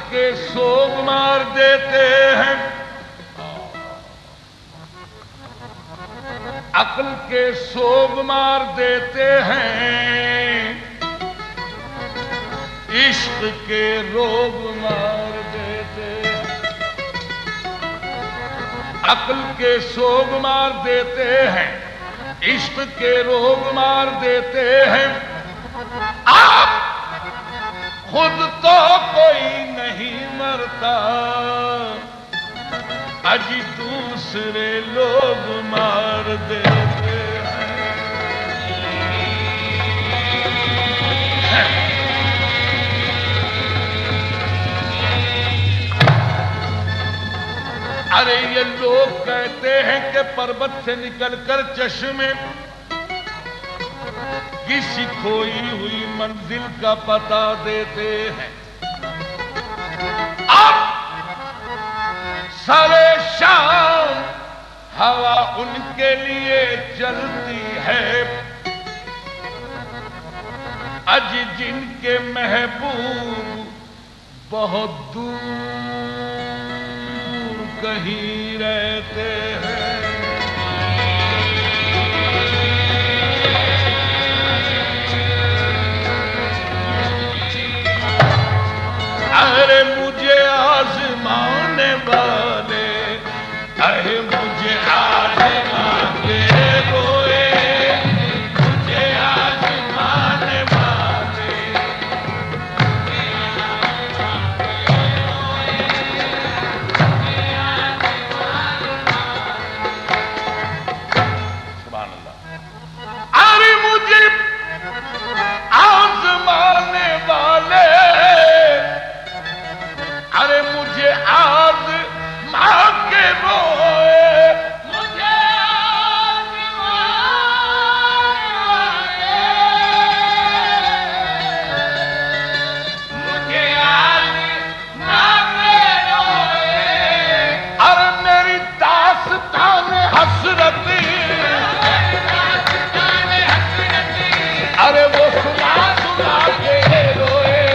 کے سوگ مار دیتے ہیں، عقل کے سوگ مار دیتے ہیں، عشق کے روگ مار دیتے ہیں، عقل کے سوگ مار دیتے ہیں، عشق کے روگ مار دیتے ہیں، آپ خود تو کوئی نہیں مرتا، اج دوسرے لوگ مار دیتے ہیں۔ ارے یہ لوگ کہتے ہیں کہ پربت سے نکل کر چشمے کسی کھوئی ہوئی منزل کا پتہ دیتے ہیں، اب سارے شام ہوا ان کے لیے چلتی ہے، اج جن کے محبوب بہت دور کہیں رہتے ہیں، ارے مجھے آزمانے والے، ارے مجھے آزمانے روئے، مجھے آزمانے والے، سبحان اللہ، ارے مجھے آزمانے والے، ارے مجھے آزما کے روئے، مجھے آزما کے روئے، ارے میری داستان حسرت، ارے وہ سنا سنا کے روئے،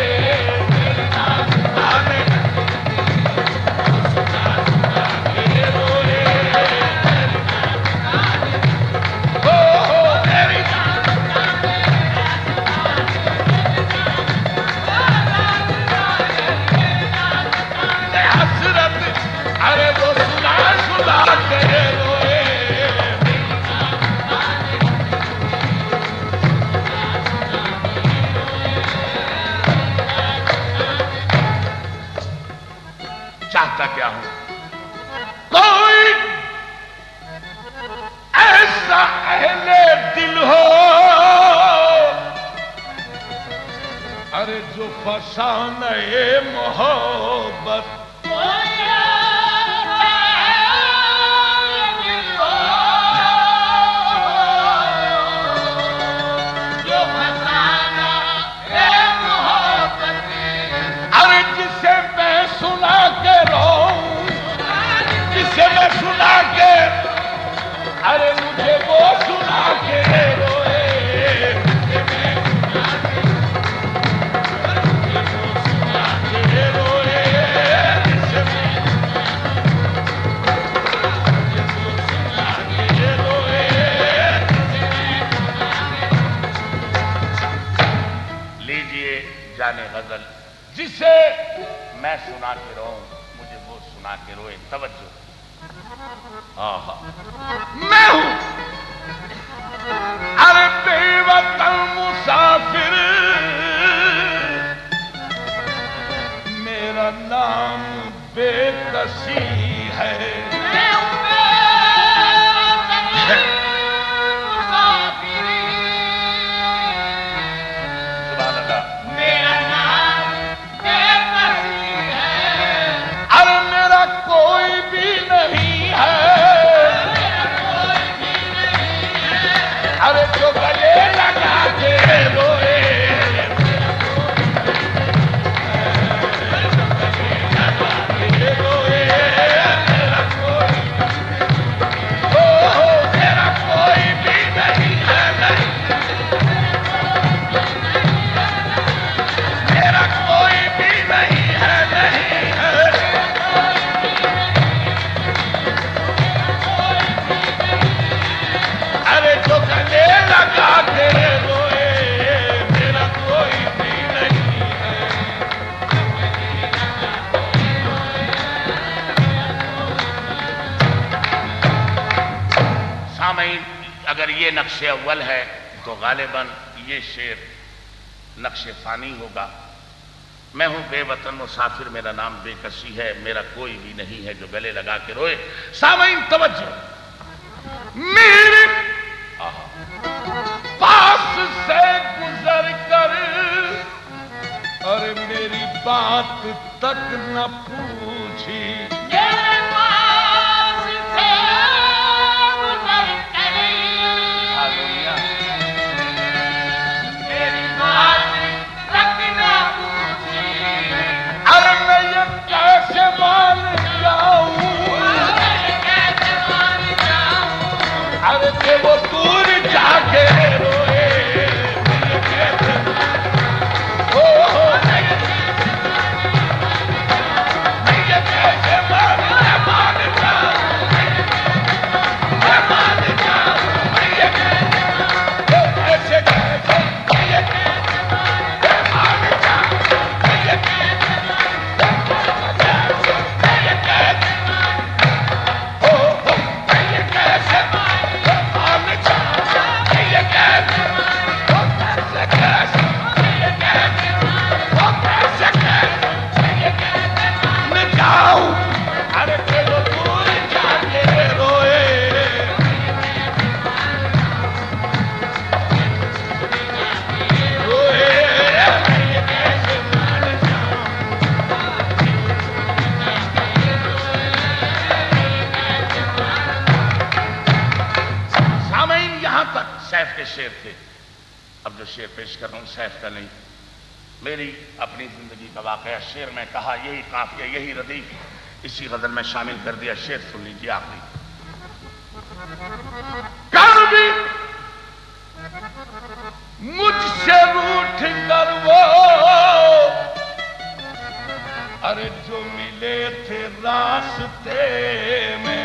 چاہتا کیا ہوں، کوئی ایسا اہل دل ہو، ارے جو فسانہ محبت، ارے جسے میں سنا کے روؤں، جسے میں سنا کے، ارے مجھے وہ سنا کے روئے، لیجئے جانے غزل، جسے میں سنا کے روؤں مجھے وہ سنا کے روئے، توجہ، آہا، میں ہوں ارے بے وطن مسافر، میرا نام بے کسی ہے، سبحان اللہ، میرا نام بے کسی ہے، ارے میرا کوئی بھی نہیں ہے، ارے جو گلے لگا کے روئے، میرا اگر یہ نقش اول ہے تو غالباً یہ شعر نقش ثانی ہوگا. میں ہوں بے وطن مسافر، میرا نام بے کسی ہے، میرا کوئی بھی نہیں ہے جو گلے لگا کے روئے. سامعین توجہ، میرے پاس سے گزر کر اور میری بات تک نہ پوچھی، میرے پاس سے گزر کر میری بات تک نہ پوچھی. ارے میں یہ کیسے مان جاؤں، ارے کہ وہ دور جا کے روئے. شعر تھے. اب جو شعر پیش کر رہا ہوں سیف کا نہیں، میری اپنی زندگی کا واقعہ. شعر میں کہا یہی قافیہ یہی ردیف اسی غزل میں شامل کر دیا. شعر سن لیجیے آخری. کر بھی مجھ سے روٹھ کر وہ ارے جو ملے تھے راستے میں،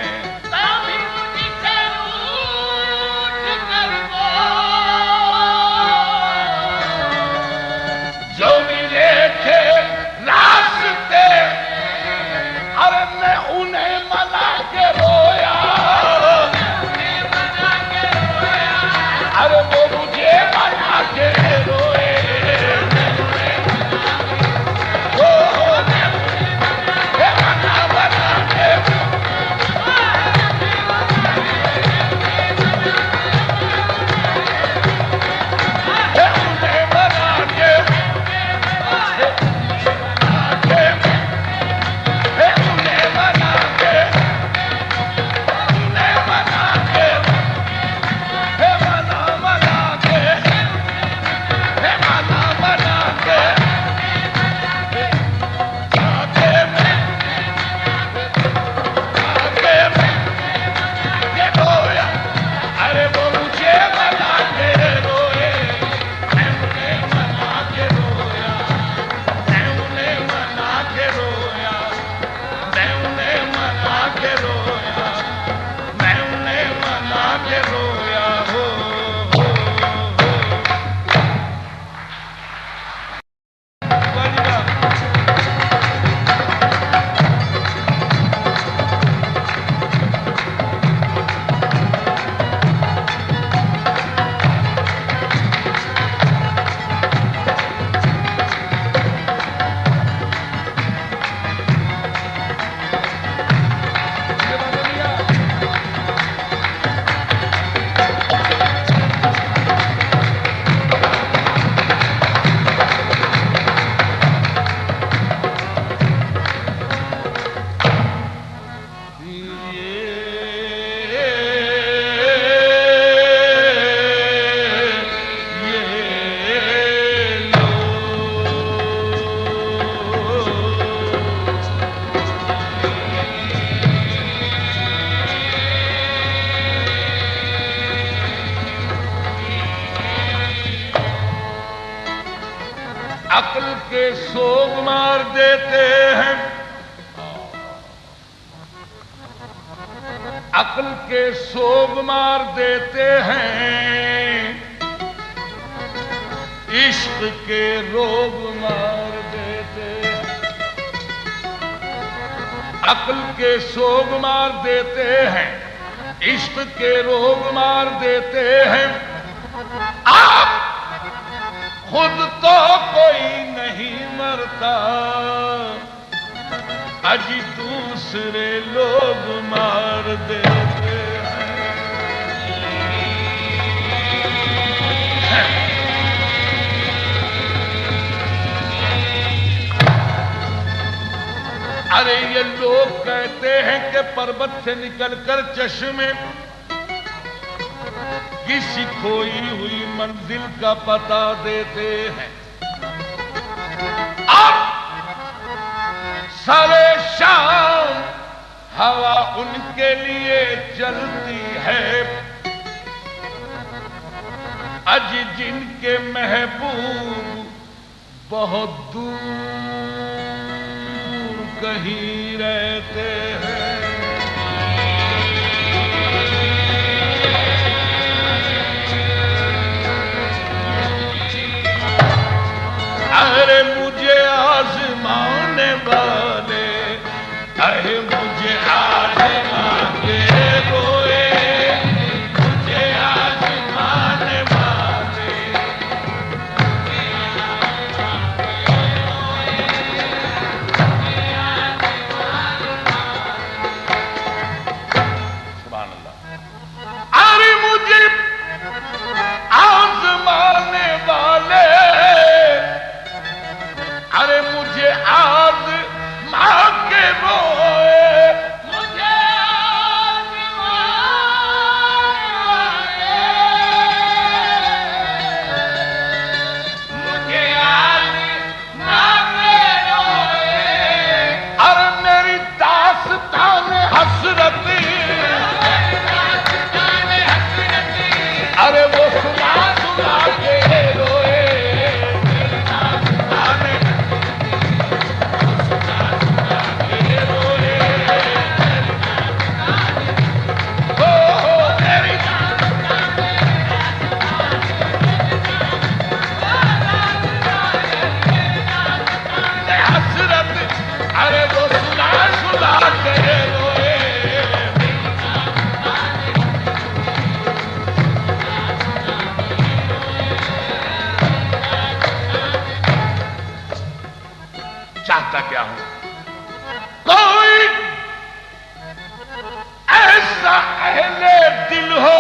عقل کے سوگ مار دیتے ہیں، عقل کے سوگ مار دیتے ہیں، عشق کے روگ مار دیتے ہیں، عقل کے سوگ مار دیتے ہیں، عشق کے روگ مار دیتے ہیں آپ خود تو کوئی نہیں مرتا اجی دوسرے لوگ مار دیتے ہیں. ارے یہ لوگ کہتے ہیں کہ پربت سے نکل کر چشمے کسی کھوئی ہوئی منزل کا پتہ دیتے ہیں اور سارے شام ہوا ان کے لیے چلتی ہے اج جن کے محبوب بہت دور کہیں رہتے ہیں. ارے مجھے آزمانے والے ارے مجھے آزما کے روئے مجھے آزمانے والے سبحان اللہ. ارے مجھے آزمانے والے ارے مجھے آج ماں کے روئے مجھے آج مجھے آج ماں کے روئے ارے میری داستان حسرت ارے وہ سنا سنا کے روئے چاہتا کیا ہوں کوئی ایسا اہل دل ہو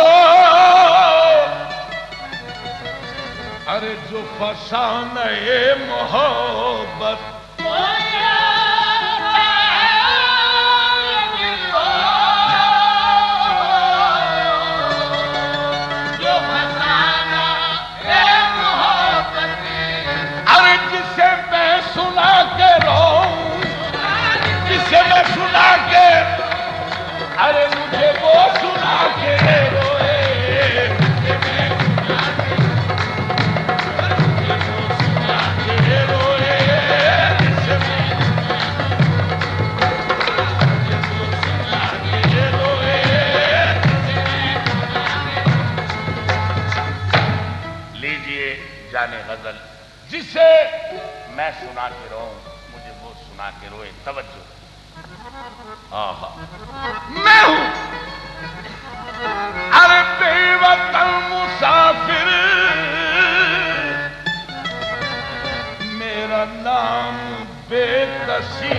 ارے جو فسانہ محبت ارے مجھے وہ سنا کے روئے لیجئے جانے غزل جسے میں سنا کے رہوں مجھے وہ سنا کے روئے. توجہ آہا میں ہوں ارے بے وطن مسافر میرا نام بے کسی